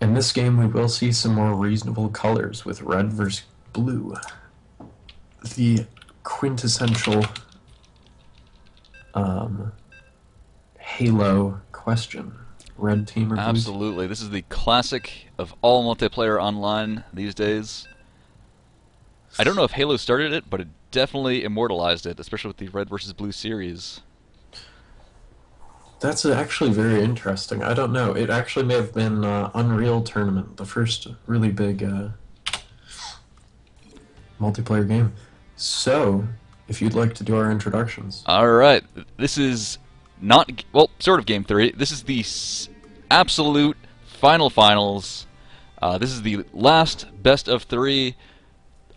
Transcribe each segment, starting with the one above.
In this game, we will see some more reasonable colors with red versus blue. The quintessential um, Halo question. Red team or blue team? Absolutely. This is the classic of all multiplayer online these days. I don't know if Halo started it, but it definitely immortalized it, especially with the Red versus Blue series. That's actually very interesting. I don't know. It actually may have been Unreal Tournament, the first really big multiplayer game. So, if you'd like to do our introductions. Alright, this is not, well, sort of Game 3. This is the absolute finals. This is the last best of 3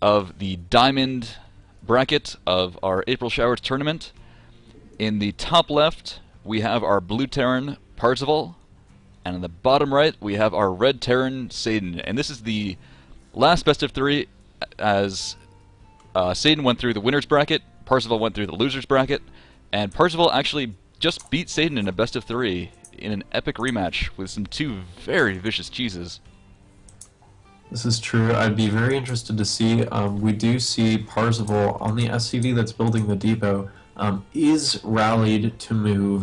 of the Diamond bracket of our April Showers tournament. In the top left, we have our blue Terran Parzival, and in the bottom right, we have our red Terran Saidin. And this is the last best of 3, as Saidin went through the winner's bracket, Parzival went through the loser's bracket, and Parzival actually just beat Saidin in a best of 3 in an epic rematch with some two very vicious cheeses. This is true. I'd be very interested to see. We do see Parzival on the SCV that's building the depot is rallied to move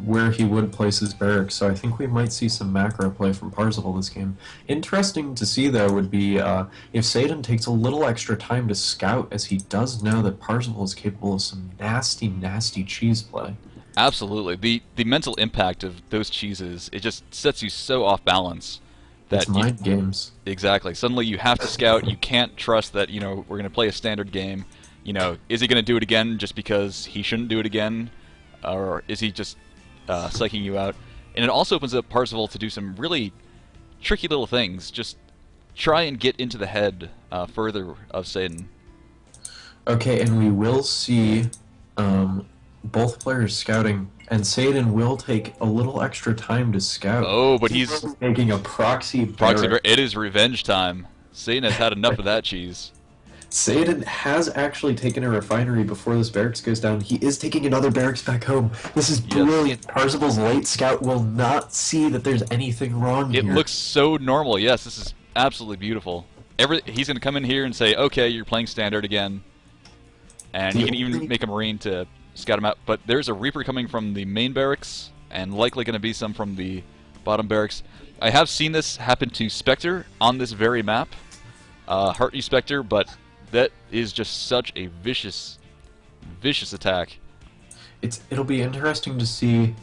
where he would place his barracks. So I think we might see some macro play from Parzival this game. Interesting to see, though, would be if Saidin takes a little extra time to scout, as he does know that Parzival is capable of some nasty, nasty cheese play. Absolutely. The mental impact of those cheeses, it just sets you so off balance. It's That you, mind games. exactly. Suddenly you have to scout. You can't trust that, we're going to play a standard game. Is he going to do it again just because he shouldn't do it again? Or is he just psyching you out? And it also opens up Parzival to do some really tricky little things. Just try and get into the head further of Saidin. Okay, and we will see both players scouting, and Saidin will take a little extra time to scout. Oh, but he's Making a proxy proxy. barrack. It is revenge time. Saidin has had enough of that cheese. Saidin has actually taken a refinery before this barracks goes down. He is taking another barracks back home. This is Yes. brilliant. Parzival's late scout will not see that there's anything wrong It here. looks so normal. Yes, this is absolutely beautiful. He's going to come in here and say, okay, you're playing standard again. And he can even make a Marine to scout him out. But there's a Reaper coming from the main barracks, and likely going to be some from the bottom barracks. I have seen this happen to Spectre on this very map. Heart you Spectre, but that is just such a vicious, vicious attack. It'll be interesting to see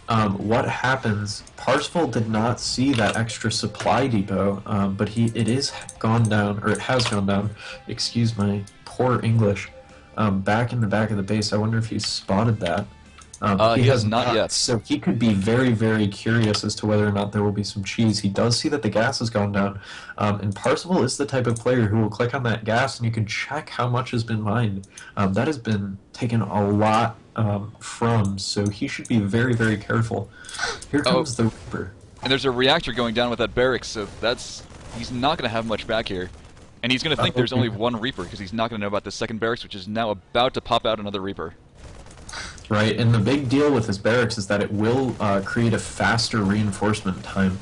what happens. Parzival did not see that extra supply depot, but it is gone down, or it has gone down. Excuse my poor English. Back in the back of the base. I wonder if he spotted that. He has not yet. So he could be very, very curious as to whether or not there will be some cheese. He does see that the gas has gone down. And Parzival is the type of player who will click on that gas and you can check how much has been mined. That has been taken a lot from, so he should be very, very careful. Here comes the Reaper. And there's a reactor going down with that barracks, so he's not going to have much back here. And he's going to think there's only one Reaper, because he's not going to know about the second barracks, which is now about to pop out another Reaper. Right, and the big deal with this barracks is that it will create a faster reinforcement time.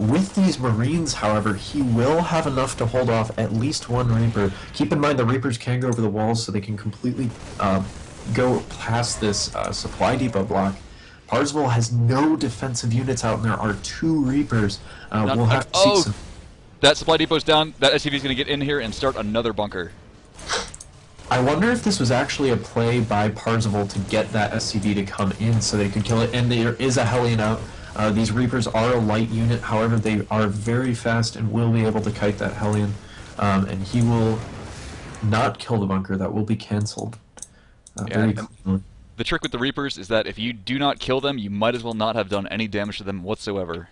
With these Marines, however, he will have enough to hold off at least one Reaper. Keep in mind the Reapers can go over the walls, so they can completely go past this supply depot block. Parzival has no defensive units out, and there are two Reapers. We'll have to see some... That supply depot's down. That SCV's going to get in here and start another bunker. I wonder if this was actually a play by Parzival to get that SCV to come in so they could kill it. And there is a Hellion out. These Reapers are a light unit, however, they are very fast and will be able to kite that Hellion. And he will not kill the bunker. That will be cancelled. Very cleanly. The trick with the Reapers is that if you do not kill them, you might as well not have done any damage to them whatsoever.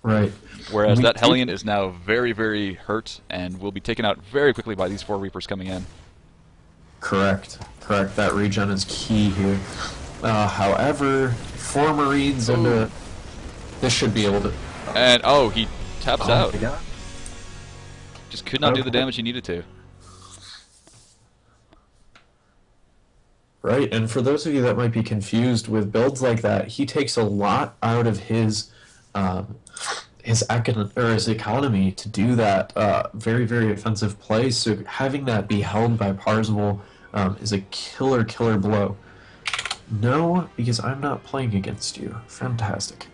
Right. Whereas that Hellion is now very, very hurt and will be taken out very quickly by these four Reapers coming in. Correct. Correct. That regen is key here. However, four Marines and this should be able to... And, he taps out. Just could not do the damage he needed to. Right, and for those of you that might be confused with builds like that, he takes a lot out of his his economy to do that very very offensive play. So having that be held by Parzival is a killer blow. No, because I'm not playing against you. Fantastic.